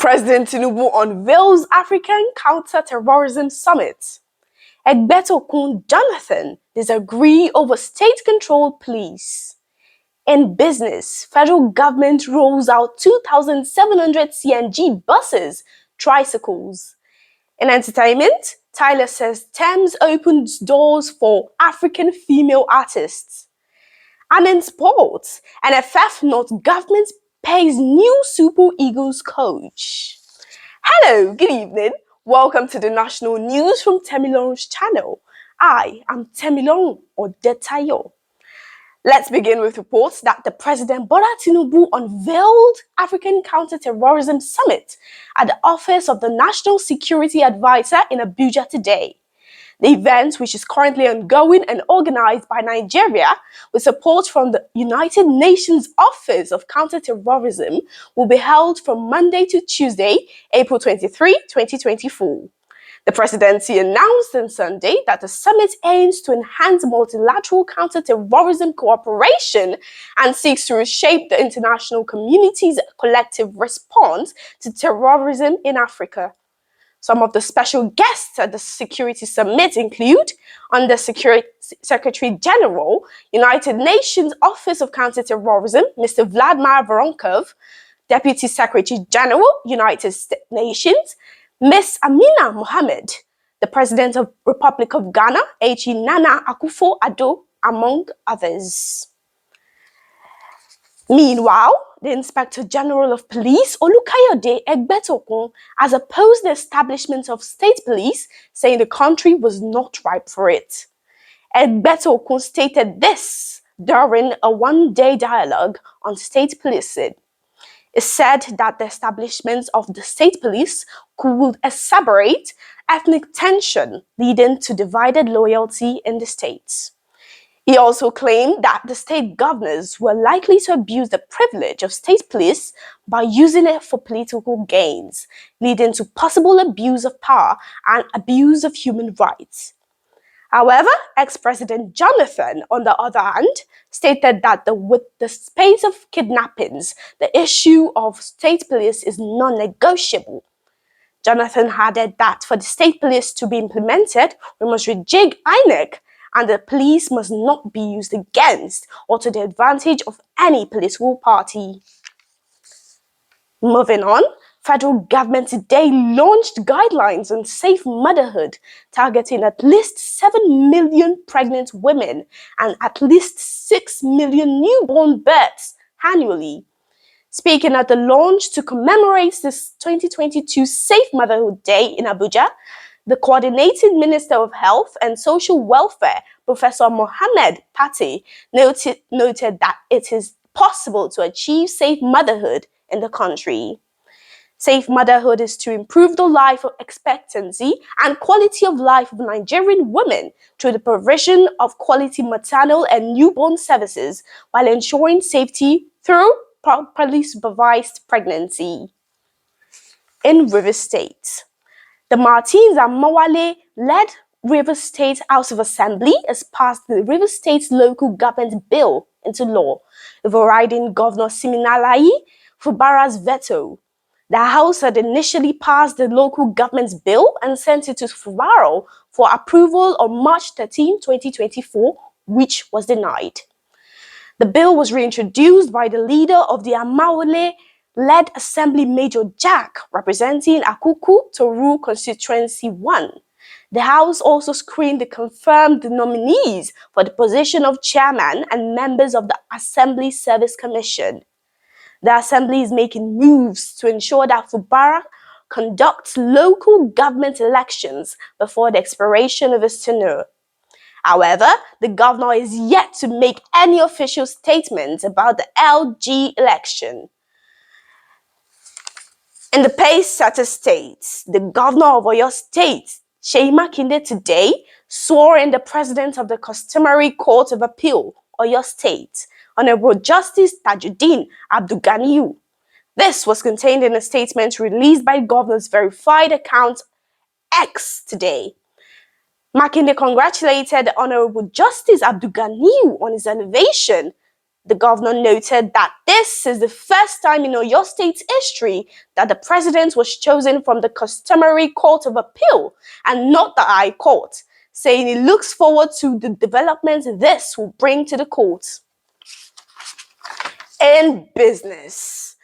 President Tinubu unveils African Counter-Terrorism Summit. Egbetokun Jonathan disagree over state-controlled police. In business, federal government rolls out 2,700 CNG buses, tricycles. In entertainment, Tyler says Thames opens doors for African female artists. And in sports, NFF notes government pays new Super Eagles coach. Hello, good evening. Welcome to the national news from Temilorun's channel. I am Temilorun Odetayo. Let's begin with reports that the President Bola Tinubu unveiled African Counter-Terrorism Summit at the office of the National Security Advisor in Abuja today. The event, which is currently ongoing and organized by Nigeria with support from the United Nations Office of Counter-Terrorism, will be held from Monday to Tuesday, April 23, 2024. The presidency announced on Sunday that the summit aims to enhance multilateral counter-terrorism cooperation and seeks to reshape the international community's collective response to terrorism in Africa. Some of the special guests at the Security Summit include Under Secretary General, United Nations Office of Counter-Terrorism, Mr. Vladimir Voronkov, Deputy Secretary General, United Nations, Ms. Amina Mohammed, the President of Republic of Ghana, H.E. Nana Akufo-Addo, among others. Meanwhile, the Inspector General of Police, Olukayode Egbetokun, has opposed the establishment of state police, saying the country was not ripe for it. Egbetokun stated this during a one-day dialogue on state policing. It said that the establishment of the state police could exacerbate ethnic tension, leading to divided loyalty in the states. He also claimed that the state governors were likely to abuse the privilege of state police by using it for political gains, leading to possible abuse of power and abuse of human rights. However, ex-President Jonathan, on the other hand, stated that with the space of kidnappings, the issue of state police is non-negotiable. Jonathan added that for the state police to be implemented, we must rejig INEC, and the police must not be used against or to the advantage of any political party. Moving on, federal government today launched guidelines on safe motherhood, targeting at least 7 million pregnant women and at least 6 million newborn births annually. Speaking at the launch to commemorate this 2022 Safe Motherhood Day in Abuja, the Coordinating Minister of Health and Social Welfare, Professor Mohammed Pate, noted that it is possible to achieve safe motherhood in the country. Safe motherhood is to improve the life expectancy and quality of life of Nigerian women through the provision of quality maternal and newborn services while ensuring safety through properly supervised pregnancy. In Rivers State, the Martins and Mawale-led Rivers State House of Assembly has passed the Rivers State Local Government Bill into law, overriding Governor Siminalayi Fubara's veto. The House had initially passed the local government's bill and sent it to Fubara for approval on March 13, 2024, which was denied. The bill was reintroduced by the leader of the Amawale-led Assembly, Major Jack, representing Akuku Toru Constituency 1. The House also screened the confirmed nominees for the position of chairman and members of the Assembly Service Commission. The Assembly is making moves to ensure that Fubara conducts local government elections before the expiration of his tenure. However, the governor is yet to make any official statement about the LG election. In the pace-setter states, the governor of Oyo State, Seyi Makinde, today swore in the president of the Customary Court of Appeal, Oyo State, Honorable Justice Tajuddin Abdulganiyu. This was contained in a statement released by the governor's verified account X today. Makinde congratulated Honorable Justice Abdulganiyu on his elevation. The governor noted that this is the first time in Oyo State's history that the president was chosen from the customary Court of Appeal and not the High Court, saying he looks forward to the developments this will bring to the court. In business,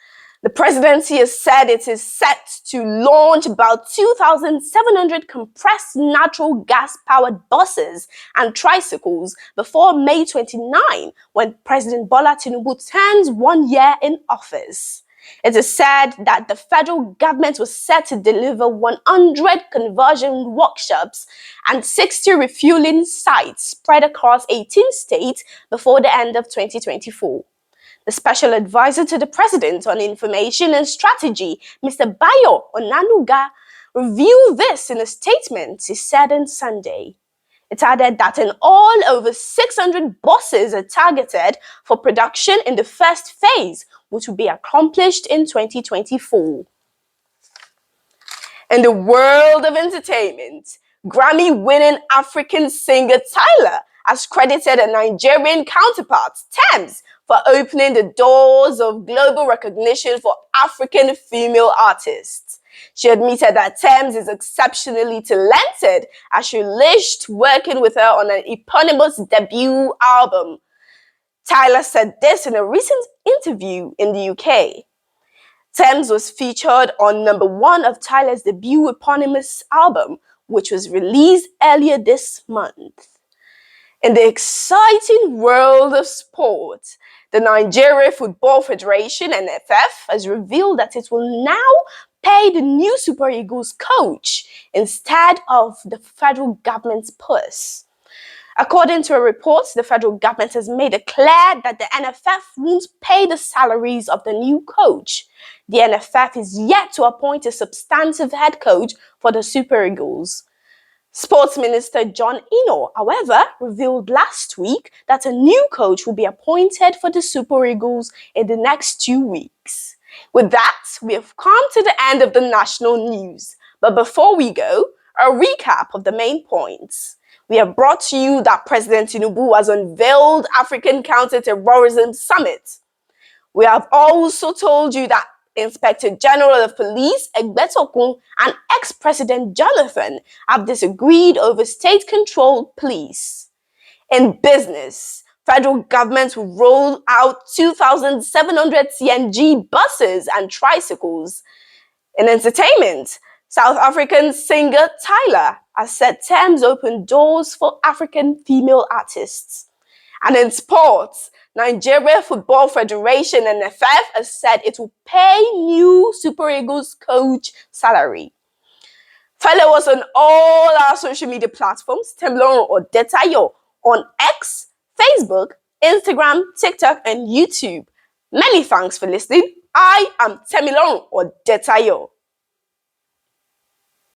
the presidency has said it is set to launch about 2,700 compressed natural gas-powered buses and tricycles before May 29, when President Bola Tinubu turns 1 year in office. It is said that the federal government was set to deliver 100 conversion workshops and 60 refueling sites spread across 18 states before the end of 2024. The special advisor to the president on information and strategy, Mr. Bayo Onanuga, revealed this in a statement he said on Sunday. It added that in all, over 600 buses are targeted for production in the first phase, which will be accomplished in 2024. In the world of entertainment, Grammy-winning African singer Tyla has credited her Nigerian counterpart, Tems, for opening the doors of global recognition for African female artists. She admitted that Tems is exceptionally talented as she relished working with her on an eponymous debut album. Tyla said this in a recent interview in the UK. Tems was featured on #1 of Tyla's debut eponymous album, which was released earlier this month. In the exciting world of sport, the Nigeria Football Federation, NFF, has revealed that it will now pay the new Super Eagles coach instead of the federal government's purse. According to a report, the federal government has made it clear that the NFF won't pay the salaries of the new coach. The NFF is yet to appoint a substantive head coach for the Super Eagles. Sports Minister John Ino, however, revealed last week that a new coach will be appointed for the Super Eagles in the next 2 weeks. With that, we have come to the end of the national news. But before we go, a recap of the main points. We have brought to you that President Tinubu has unveiled African Counter-Terrorism Summit. We have also told you that Inspector General of Police Egbetokun and ex-President Jonathan have disagreed over state-controlled police. In business, federal government will roll out 2,700 CNG buses and tricycles. In entertainment, South African singer Tyla has said Tems open doors for African female artists. And in sports, Nigeria Football Federation NFF has said it will pay new Super Eagles coach salary. Follow us on all our social media platforms, Temilorun Odetayo, on X, Facebook, Instagram, TikTok, and YouTube. Many thanks for listening. I am Temilorun Odetayo.